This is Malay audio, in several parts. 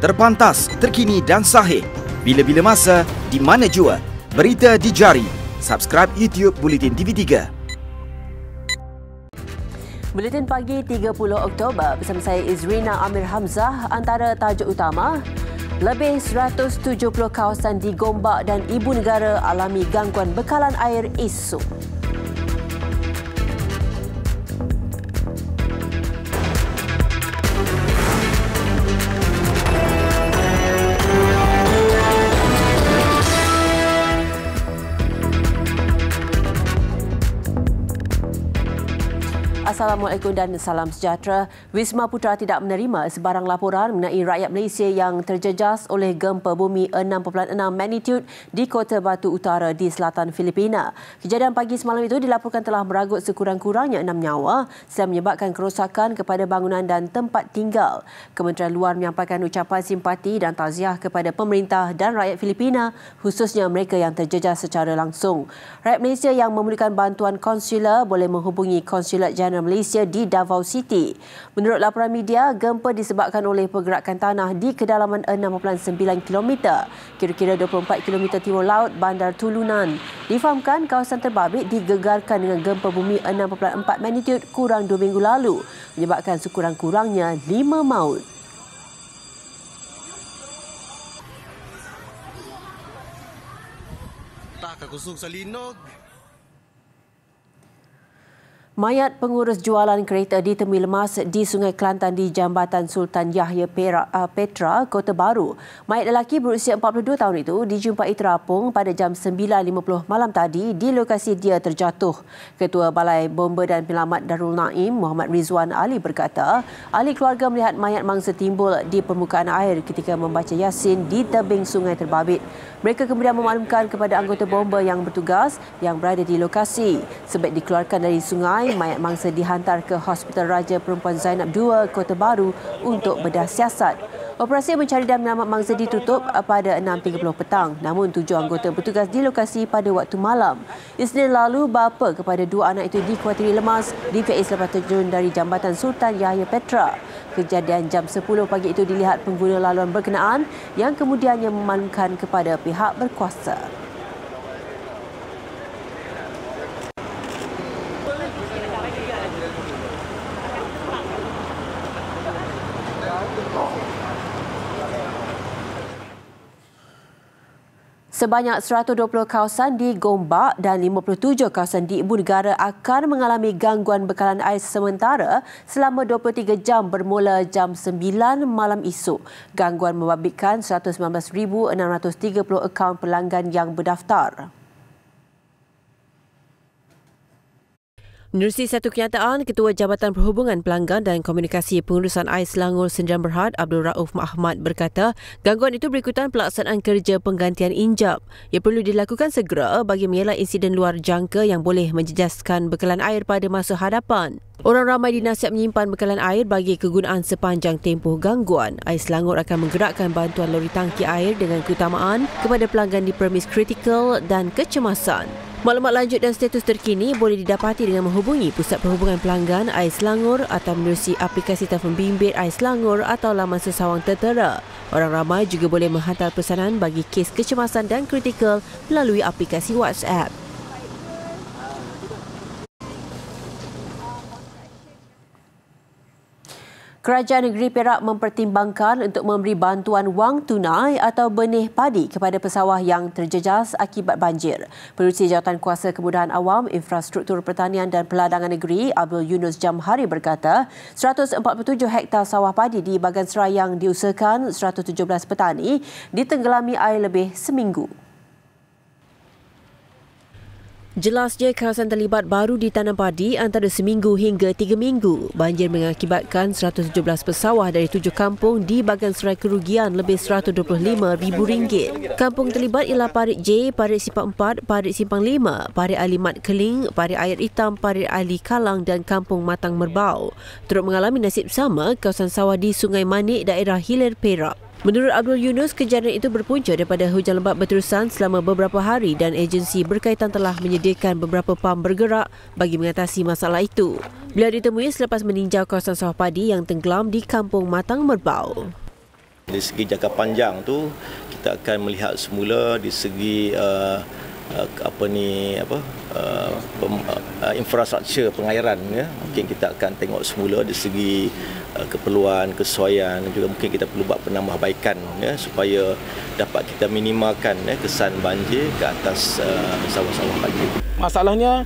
Terpantas, terkini dan sahih. Bila-bila masa, di mana jua. Berita di jari. Subscribe YouTube Bulletin TV3. Buletin pagi 30 Oktober bersama saya Izrina Amir Hamzah. Antara tajuk utama, lebih 170 kawasan di Gombak dan Ibu Negara alami gangguan bekalan air isu. Assalamualaikum dan salam sejahtera. Wisma Putra tidak menerima sebarang laporan mengenai rakyat Malaysia yang terjejas oleh gempa bumi 6.6 magnitude di Kota Batu Utara di selatan Filipina. Kejadian pagi semalam itu dilaporkan telah meragut sekurang-kurangnya 6 nyawa sehingga menyebabkan kerosakan kepada bangunan dan tempat tinggal. Kementerian Luar menyampaikan ucapan simpati dan takziah kepada pemerintah dan rakyat Filipina, khususnya mereka yang terjejas secara langsung. Rakyat Malaysia yang memerlukan bantuan konsular boleh menghubungi Konsulat Jeneral Malaysia di Davao City. Menurut laporan media, gempa disebabkan oleh pergerakan tanah di kedalaman 6.9 km, kira-kira 24 km timur laut Bandar Tulunan. Difahamkan kawasan terbabit digegarkan dengan gempa bumi 6.4 magnitude kurang 2 minggu lalu, menyebabkan sekurang-kurangnya 5 maut. Tak kakusog sa linog. Mayat pengurus jualan kereta ditemui lemas di Sungai Kelantan di Jambatan Sultan Yahya Petra, Kota Baru. Mayat lelaki berusia 42 tahun itu dijumpai terapung pada jam 9.50 malam tadi di lokasi dia terjatuh. Ketua Balai Bomba dan Penyelamat Darul Naim, Muhammad Rizwan Ali berkata, ahli keluarga melihat mayat mangsa timbul di permukaan air ketika membaca Yasin di tebing sungai terbabit. Mereka kemudian memaklumkan kepada anggota bomba yang bertugas yang berada di lokasi. Sebaik dikeluarkan dari sungai, mayat mangsa dihantar ke Hospital Raja Perempuan Zainab II, Kota Baru untuk bedah siasat. Operasi mencari dan menyelamat mangsa ditutup pada 6.30 petang. Namun 7 anggota bertugas di lokasi pada waktu malam. Isnin lalu, bapa kepada 2 anak itu dikuatiri lemas di selepas terjun dari Jambatan Sultan Yahya Petra. Kejadian jam 10 pagi itu dilihat pengguna laluan berkenaan yang kemudiannya memaklumkan kepada pihak berkuasa. Sebanyak 120 kawasan di Gombak dan 57 kawasan di Ibu Negara akan mengalami gangguan bekalan air sementara selama 23 jam bermula jam 9 malam esok. Gangguan membabitkan 119,630 akaun pelanggan yang berdaftar. Menerusi satu kenyataan, Ketua Jabatan Perhubungan Pelanggan dan Komunikasi Pengurusan Air Selangor Sdn Berhad Abdul Rauf Ahmad berkata, gangguan itu berikutan pelaksanaan kerja penggantian injap. Ia perlu dilakukan segera bagi mengelak insiden luar jangka yang boleh menjejaskan bekalan air pada masa hadapan. Orang ramai dinasihat menyimpan bekalan air bagi kegunaan sepanjang tempoh gangguan. Air Selangor akan menggerakkan bantuan lori tangki air dengan keutamaan kepada pelanggan di premis kritikal dan kecemasan. Maklumat lanjut dan status terkini boleh didapati dengan menghubungi Pusat Perhubungan Pelanggan Air Selangor atau menerusi aplikasi telefon bimbit Air Selangor atau laman sesawang tertera. Orang ramai juga boleh menghantar pesanan bagi kes kecemasan dan kritikal melalui aplikasi WhatsApp. Kerajaan Negeri Perak mempertimbangkan untuk memberi bantuan wang tunai atau benih padi kepada pesawah yang terjejas akibat banjir. Pengerusi Jawatan Kuasa Kemudahan Awam, Infrastruktur Pertanian dan Peladangan Negeri, Abdul Yunus Jamhari berkata, 147 hektar sawah padi di Bagan Serai yang diusahakan 117 petani ditenggelami air lebih seminggu. Jelasnya kawasan terlibat baru ditanam padi antara seminggu hingga 3 minggu. Banjir mengakibatkan 117 pesawah dari 7 kampung di Bagan Serai kerugian lebih RM125,000. Kampung terlibat ialah Parit J, Parit Simpang 4, Parit Simpang 5, Parit Ali Mat Keling, Parit Air Hitam, Parit Ali Kalang dan Kampung Matang Merbau. Turut mengalami nasib sama kawasan sawah di Sungai Manik, daerah Hilir Perak. Menurut Abdul Yunus, kejadian itu berpunca daripada hujan lebat berterusan selama beberapa hari dan agensi berkaitan telah menyediakan beberapa pam bergerak bagi mengatasi masalah itu. Beliau ditemui selepas meninjau kawasan sawah padi yang tenggelam di Kampung Matang Merbau. Dari segi jangka panjang tu kita akan melihat semula di segi infrastruktur pengairan, ya. Mungkin kita akan tengok semula di segi keperluan, kesesuaian, dan juga mungkin kita perlu buat penambahbaikan, ya, supaya dapat kita minimalkan, ya, kesan banjir ke atas sawah-sawah banjir. Masalahnya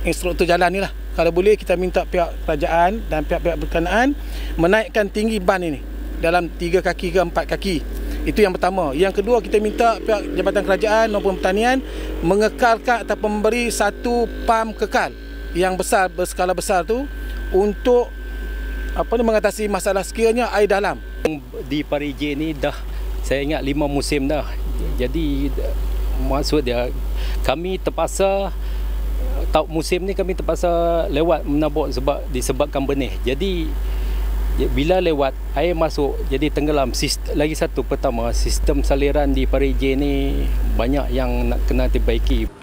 instruktur jalan ni lah. Kalau boleh kita minta pihak kerajaan dan pihak-pihak berkenaan menaikkan tinggi ban ini dalam 3 kaki ke 4 kaki. Itu yang pertama. Yang kedua, kita minta pihak Jabatan Kerajaan maupun Pertanian mengekalkan atau memberi satu pam kekal yang besar, berskala besar tu untuk mengatasi masalah sekiranya air dalam. Di Pari J ni dah saya ingat 5 musim dah. Jadi maksud dia kami terpaksa musim ni kami terpaksa lewat menabur disebabkan benih. Jadi bila lewat air masuk jadi tenggelam. Lagi satu, pertama, sistem saliran di Pari J ni banyak yang nak kena diperbaiki.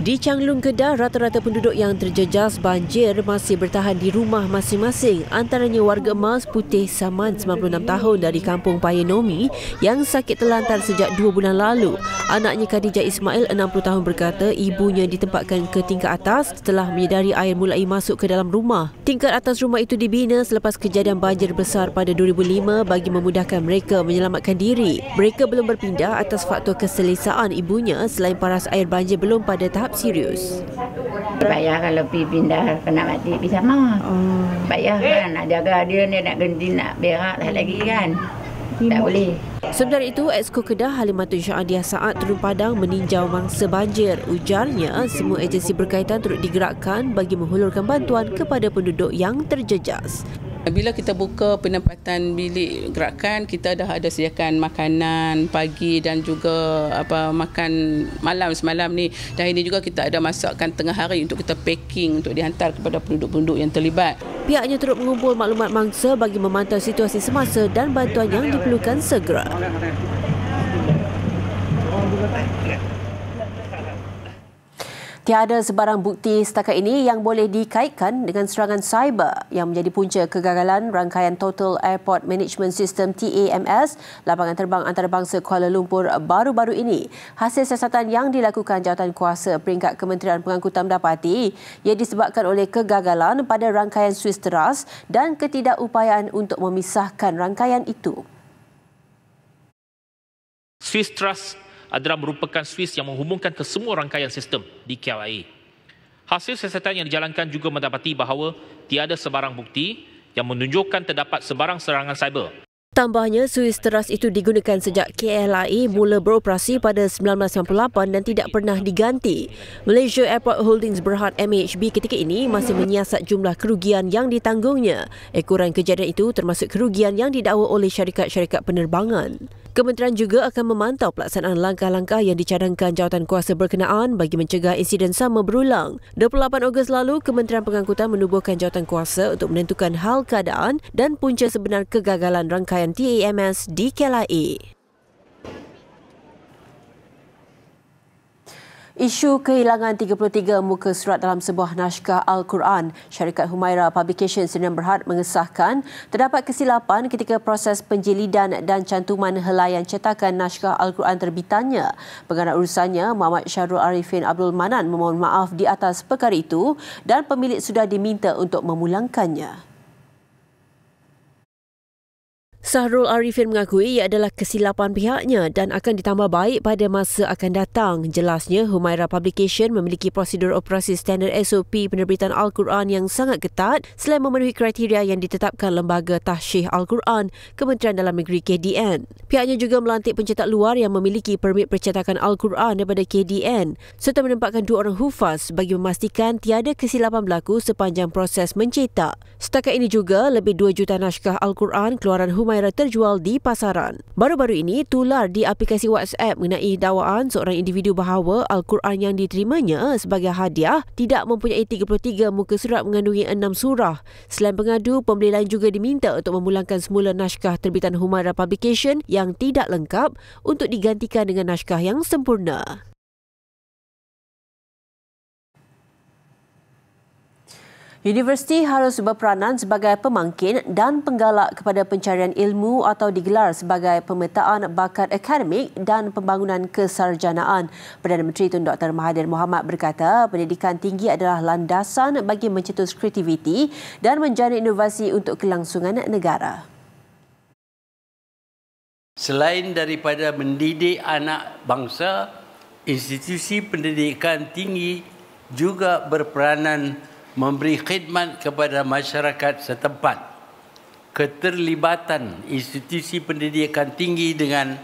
Di Changlung, Kedah, rata-rata penduduk yang terjejas banjir masih bertahan di rumah masing-masing. Antaranya warga emas Putih Saman 96 tahun dari kampung Payanomi yang sakit terlantar sejak 2 bulan lalu. Anaknya Khadijah Ismail 60 tahun berkata ibunya ditempatkan ke tingkat atas setelah menyedari air mulai masuk ke dalam rumah. Tingkat atas rumah itu dibina selepas kejadian banjir besar pada 2005 bagi memudahkan mereka menyelamatkan diri. Mereka belum berpindah atas faktor keselesaan ibunya selain paras air banjir belum pada tahap serius. Payah kalau pergi pindah kena mati pergi sama. Payah kan nak jaga dia ni, nak ganti, nak berak lagi kan. Tak boleh. Sementara itu, Exco Kedah Halimatun Syahadiah Saad turun padang meninjau mangsa banjir. Ujarnya, semua agensi berkaitan turut digerakkan bagi menghulurkan bantuan kepada penduduk yang terjejas. Bila kita buka penempatan bilik gerakan, kita dah ada sediakan makanan pagi dan juga makan malam semalam ni. Dan ini juga kita ada masakkan tengah hari untuk kita packing untuk dihantar kepada penduduk-penduduk yang terlibat. Pihaknya turut mengumpul maklumat mangsa bagi memantau situasi semasa dan bantuan yang diperlukan segera. Tiada sebarang bukti setakat ini yang boleh dikaitkan dengan serangan cyber yang menjadi punca kegagalan rangkaian Total Airport Management System TAMS lapangan terbang antarabangsa Kuala Lumpur baru-baru ini. Hasil siasatan yang dilakukan Jawatankuasa peringkat Kementerian Pengangkutan mendapati ia disebabkan oleh kegagalan pada rangkaian Swiss Teras dan ketidakupayaan untuk memisahkan rangkaian itu. Swiss Teras adalah merupakan Swiss yang menghubungkan ke semua rangkaian sistem di KLIA. Hasil siasatan yang dijalankan juga mendapati bahawa tiada sebarang bukti yang menunjukkan terdapat sebarang serangan cyber. Tambahnya, Swiss Teras itu digunakan sejak KLIA mula beroperasi pada 1998 dan tidak pernah diganti. Malaysia Airport Holdings Berhad MAHB ketika ini masih menyiasat jumlah kerugian yang ditanggungnya. Ekoran kejadian itu termasuk kerugian yang didakwa oleh syarikat-syarikat penerbangan. Kementerian juga akan memantau pelaksanaan langkah-langkah yang dicadangkan Jawatankuasa berkenaan bagi mencegah insiden sama berulang. 28 Ogos lalu, Kementerian Pengangkutan menubuhkan Jawatankuasa untuk menentukan hal keadaan dan punca sebenar kegagalan rangkaian TAMS di KLIA. Isu kehilangan 33 muka surat dalam sebuah naskah Al-Quran, syarikat Humaira Publication Sdn Bhd mengesahkan terdapat kesilapan ketika proses penjilidan dan cantuman helaian cetakan naskah Al-Quran terbitannya. Pengarah urusannya, Muhammad Syahrul Arifin Abdul Manan, memohon maaf di atas perkara itu dan pemilik sudah diminta untuk memulangkannya. Syahrul Arifin mengakui ia adalah kesilapan pihaknya dan akan ditambah baik pada masa akan datang. Jelasnya, Humaira Publication memiliki prosedur operasi standard SOP penerbitan Al-Quran yang sangat ketat selain memenuhi kriteria yang ditetapkan Lembaga Tahsyih Al-Quran, Kementerian Dalam Negeri KDN. Pihaknya juga melantik pencetak luar yang memiliki permit percetakan Al-Quran daripada KDN serta menempatkan 2 orang hufaz bagi memastikan tiada kesilapan berlaku sepanjang proses mencetak. Setakat ini juga, lebih 2 juta naskah Al-Quran keluaran Humaira terjual di pasaran. Baru-baru ini tular di aplikasi WhatsApp mengenai dakwaan seorang individu bahawa Al-Quran yang diterimanya sebagai hadiah tidak mempunyai 33 muka surat mengandungi 6 surah. Selain pengadu, pembeli lain juga diminta untuk memulangkan semula naskah terbitan Humaira Publication yang tidak lengkap untuk digantikan dengan naskah yang sempurna. Universiti harus berperanan sebagai pemangkin dan penggalak kepada pencarian ilmu atau digelar sebagai pemetaan bakat akademik dan pembangunan kesarjanaan. Perdana Menteri Tun Dr. Mahathir Mohamad berkata pendidikan tinggi adalah landasan bagi mencetus kreativiti dan menjana inovasi untuk kelangsungan negara. Selain daripada mendidik anak bangsa, institusi pendidikan tinggi juga berperanan memberi khidmat kepada masyarakat setempat. Keterlibatan institusi pendidikan tinggi dengan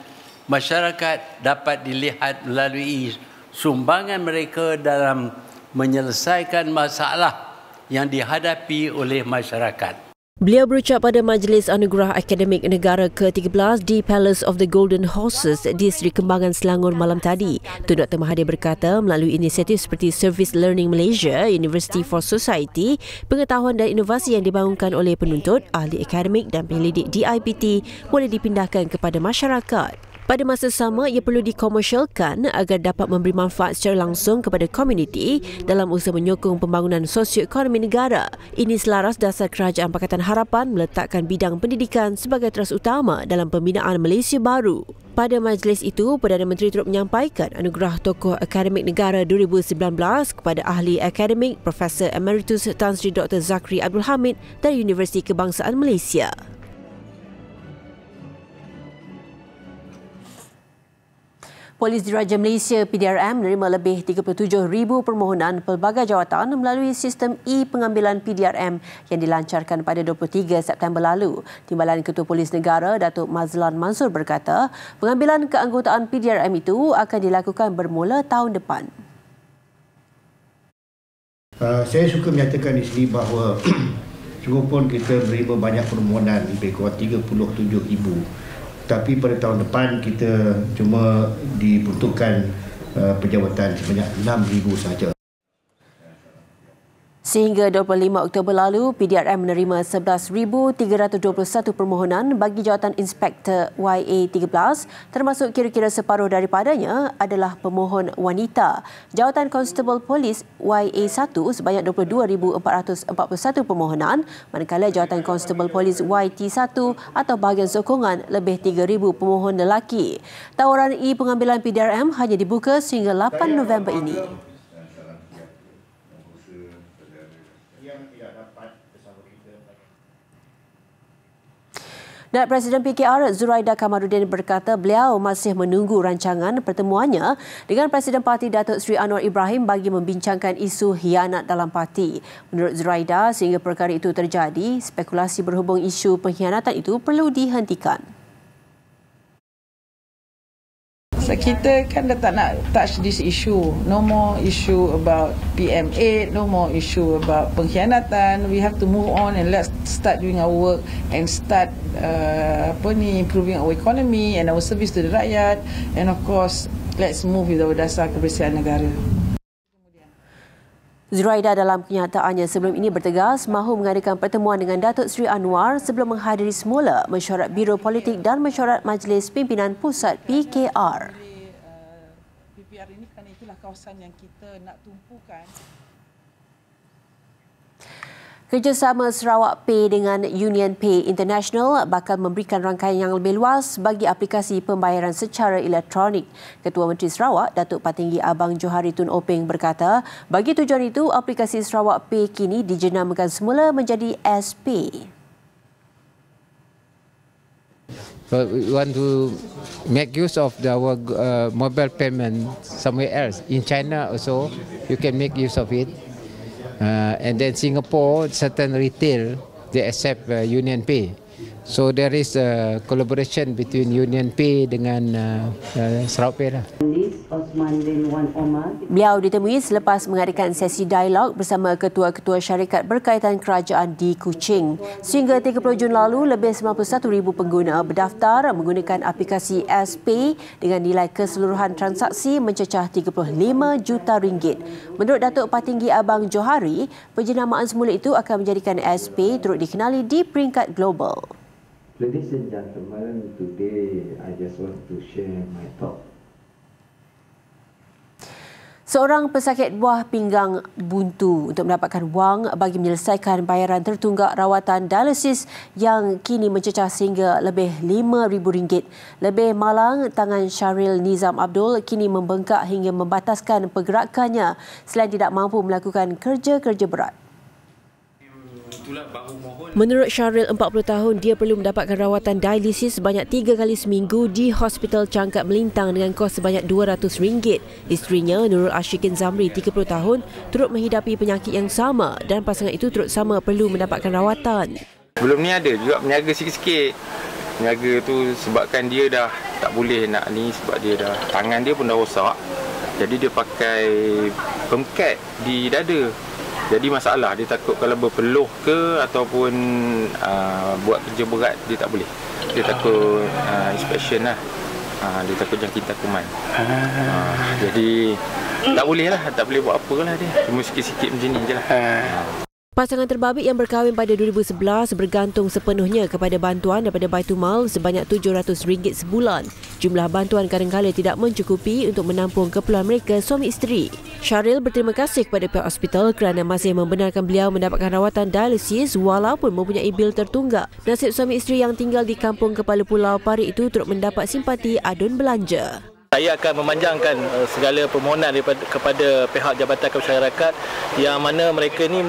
masyarakat dapat dilihat melalui sumbangan mereka dalam menyelesaikan masalah yang dihadapi oleh masyarakat. Beliau berucap pada Majlis Anugerah Akademik Negara ke-13 di Palace of the Golden Horses di Seri Kembangan Selangor malam tadi. Tun Dr. Mahathir berkata melalui inisiatif seperti Service Learning Malaysia, University for Society, pengetahuan dan inovasi yang dibangunkan oleh penuntut, ahli akademik dan penyelidik DIPT boleh dipindahkan kepada masyarakat. Pada masa sama, ia perlu dikomersialkan agar dapat memberi manfaat secara langsung kepada komuniti dalam usaha menyokong pembangunan sosioekonomi negara. Ini selaras dasar Kerajaan Pakatan Harapan meletakkan bidang pendidikan sebagai teras utama dalam pembinaan Malaysia baru. Pada majlis itu, Perdana Menteri turut menyampaikan anugerah Tokoh Akademik Negara 2019 kepada ahli akademik Profesor Emeritus Tan Sri Dr. Zakri Abdul Hamid dari Universiti Kebangsaan Malaysia. Polis Diraja Malaysia PDRM menerima lebih 37,000 permohonan pelbagai jawatan melalui sistem e-pengambilan PDRM yang dilancarkan pada 23 September lalu. Timbalan Ketua Polis Negara Datuk Mazlan Mansur berkata, pengambilan keanggotaan PDRM itu akan dilakukan bermula tahun depan. Saya suka menyatakan di sini bahawa sungguh pun kita menerima banyak permohonan, lebih kurang 37,000. Tapi pada tahun depan kita cuma diperuntukkan penjawatan sebanyak 6,000 sahaja. Sehingga 25 Oktober lalu, PDRM menerima 11,321 permohonan bagi jawatan Inspektor YA13, termasuk kira-kira separuh daripadanya adalah pemohon wanita. Jawatan Konstable Polis YA1 sebanyak 22,441 permohonan, manakala jawatan Konstable Polis YT1 atau bahagian sokongan lebih 3,000 pemohon lelaki. Tawaran e-pengambilan PDRM hanya dibuka sehingga 8 November ini. Dan Presiden PKR Zuraida Kamaluddin berkata beliau masih menunggu rancangan pertemuannya dengan Presiden Parti Datuk Seri Anwar Ibrahim bagi membincangkan isu khianat dalam parti. Menurut Zuraida, sehingga perkara itu terjadi, spekulasi berhubung isu pengkhianatan itu perlu dihentikan. Kita kan dah tak nak touch this issue. No more issue about PM8, no more issue about pengkhianatan. We have to move on and let's start doing our work and start improving our economy and our service to the rakyat, and of course let's move with our dasar kebersihan negara. Zuraida dalam kenyataannya sebelum ini bertegas mahu mengadakan pertemuan dengan Datuk Seri Anwar sebelum menghadiri semula mesyuarat Biro Politik dan mesyuarat Majlis Pimpinan Pusat PKR. PKR ini kerana itulah kawasan yang kita nak tumpukan. Kerjasama Sarawak Pay dengan Union Pay International bakal memberikan rangkaian yang lebih luas bagi aplikasi pembayaran secara elektronik. Ketua Menteri Sarawak, Datuk Patinggi Abang Johari Tun Openg berkata, bagi tujuan itu, aplikasi Sarawak Pay kini dijenamakan semula menjadi S-Pay. But we want to make use of our mobile payment somewhere else. In China also, you can make use of it. And then Singapore, certain retail, they accept Union Pay. So there is a collaboration between Union Pay dengan Sarawak Pay lah. Beliau ditemui selepas mengadakan sesi dialog bersama ketua-ketua syarikat berkaitan kerajaan di Kuching. Sehingga 30 Jun lalu, lebih 91,000 pengguna berdaftar menggunakan aplikasi S-Pay dengan nilai keseluruhan transaksi mencecah 35 juta ringgit. Menurut Datuk Patinggi Abang Johari, penjenamaan semula itu akan menjadikan S-Pay turut dikenali di peringkat global. Ladies and gentlemen, today I just want to share my thought. Seorang pesakit buah pinggang buntu untuk mendapatkan wang bagi menyelesaikan bayaran tertunggak rawatan dialisis yang kini mencecah sehingga lebih RM5,000. Lebih malang, tangan Syahril Nizam Abdul kini membengkak hingga membataskan pergerakannya selain tidak mampu melakukan kerja-kerja berat. Menurut Syahril, 40 tahun, dia perlu mendapatkan rawatan dialisis sebanyak 3 kali seminggu di Hospital Cangkat Melintang dengan kos sebanyak RM200. Isterinya, Nurul Ashikin Zamri, 30 tahun, turut menghidapi penyakit yang sama dan pasangan itu turut sama perlu mendapatkan rawatan. Belum ni ada juga peniaga sikit-sikit. Peniaga tu sebabkan dia dah tak boleh nak ni sebab dia dah, tangan dia pun dah rosak. Jadi dia pakai pemkat di dada. Jadi masalah, dia takut kalau berpeluh ke ataupun buat kerja berat, dia tak boleh. Dia takut inspection lah. Dia takut jangkitan kuman. Jadi tak boleh lah, tak boleh buat apa lah dia. Cuma sikit-sikit macam ni je lah. Pasangan terbabit yang berkahwin pada 2011 bergantung sepenuhnya kepada bantuan daripada Baitumal sebanyak RM700 sebulan. Jumlah bantuan kadang-kadang tidak mencukupi untuk menampung keperluan mereka suami isteri. Syahril berterima kasih kepada pihak hospital kerana masih membenarkan beliau mendapatkan rawatan dialisis walaupun mempunyai bil tertunggak. Nasib suami isteri yang tinggal di kampung kepala pulau Parit itu turut mendapat simpati adun belanja. Saya akan memanjangkan segala permohonan kepada pihak Jabatan Kemasyarakatan yang mana mereka ni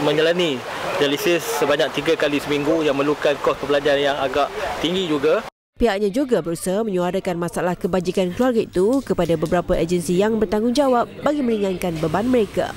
menjalani dialisis sebanyak 3 kali seminggu yang memerlukan kos pembelajaran yang agak tinggi juga. Pihaknya juga berusaha menyuarakan masalah kebajikan keluarga itu kepada beberapa agensi yang bertanggungjawab bagi meringankan beban mereka.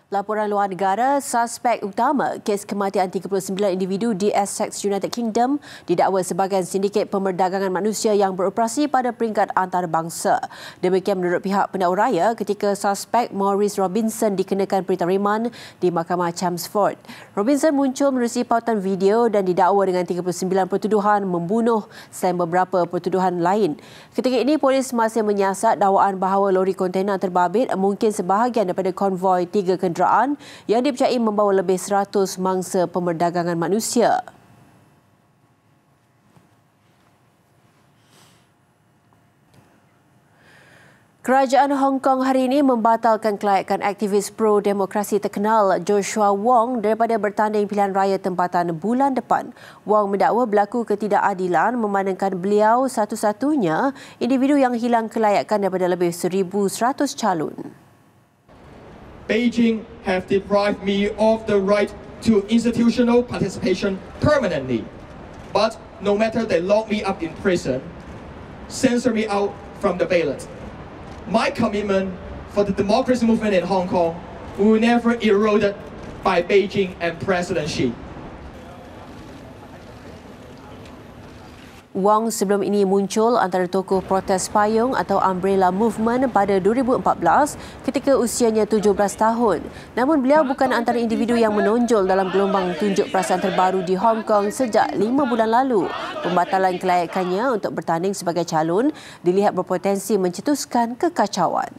Laporan luar negara, suspek utama kes kematian 39 individu di Essex, United Kingdom didakwa sebagai sindiket pemerdagangan manusia yang beroperasi pada peringkat antarabangsa. Demikian menurut pihak pendakwa raya ketika suspek Maurice Robinson dikenakan pentariman di Mahkamah Chelmsford. Robinson muncul menerusi pautan video dan didakwa dengan 39 pertuduhan membunuh selain beberapa pertuduhan lain. Ketika ini, polis masih menyiasat dakwaan bahawa lori kontena terbabit mungkin sebahagian daripada konvoi 3 kenderaan yang dipercayai membawa lebih 100 mangsa pemerdagangan manusia. Kerajaan Hong Kong hari ini membatalkan kelayakan aktivis pro-demokrasi terkenal Joshua Wong daripada bertanding pilihan raya tempatan bulan depan. Wong mendakwa berlaku ketidakadilan memandangkan beliau satu-satunya individu yang hilang kelayakan daripada lebih 1,100 calon. Beijing have deprived me of the right to institutional participation permanently. But no matter they lock me up in prison, censor me out from the ballot, my commitment for the democracy movement in Hong Kong will never eroded by Beijing and President Xi. Wong sebelum ini muncul antara tokoh protes payung atau Umbrella Movement pada 2014 ketika usianya 17 tahun. Namun beliau bukan antara individu yang menonjol dalam gelombang tunjuk perasaan terbaru di Hong Kong sejak 5 bulan lalu. Pembatalan kelayakannya untuk bertanding sebagai calon dilihat berpotensi mencetuskan kekacauan.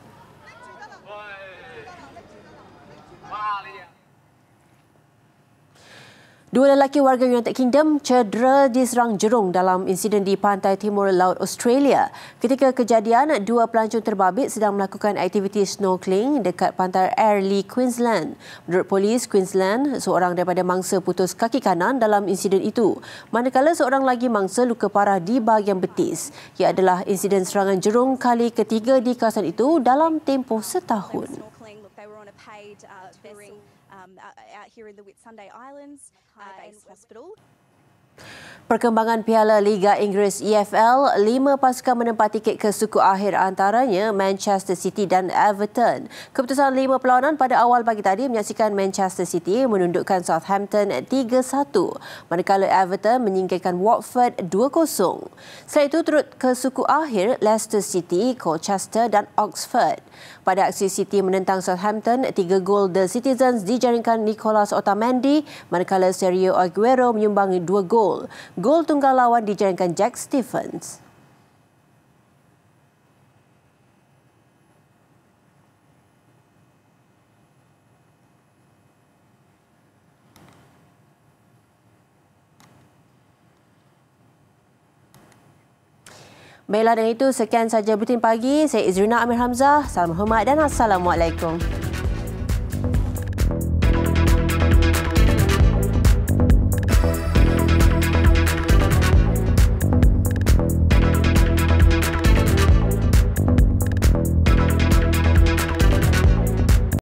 Dua lelaki warga United Kingdom cedera diserang jerung dalam insiden di pantai timur laut Australia. Ketika kejadian, dua pelancong terbabit sedang melakukan aktiviti snorkeling dekat pantai Airlie, Queensland. Menurut polis Queensland, seorang daripada mangsa putus kaki kanan dalam insiden itu, manakala seorang lagi mangsa luka parah di bahagian betis. Ia adalah insiden serangan jerung kali ketiga di kawasan itu dalam tempoh setahun. Perkembangan Piala Liga Inggeris EFL, 5 pasukan menempati tiket ke suku akhir antaranya Manchester City dan Everton. Keputusan 5 perlawanan pada awal pagi tadi menyaksikan Manchester City menundukkan Southampton 3-1, manakala Everton menyingkirkan Watford 2-0. Selain itu turut ke suku akhir Leicester City, Colchester dan Oxford. Pada aksi City menentang Southampton, 3 gol The Citizens dijaringkan Nicolas Otamendi, manakala Sergio Aguero menyumbang 2 gol. Gol tunggal lawan dijaringkan Jack Stephens. Baiklah, dengan itu sekian saja Buletin Pagi. Saya Izrina Amir Hamzah. Salam hormat dan Assalamualaikum.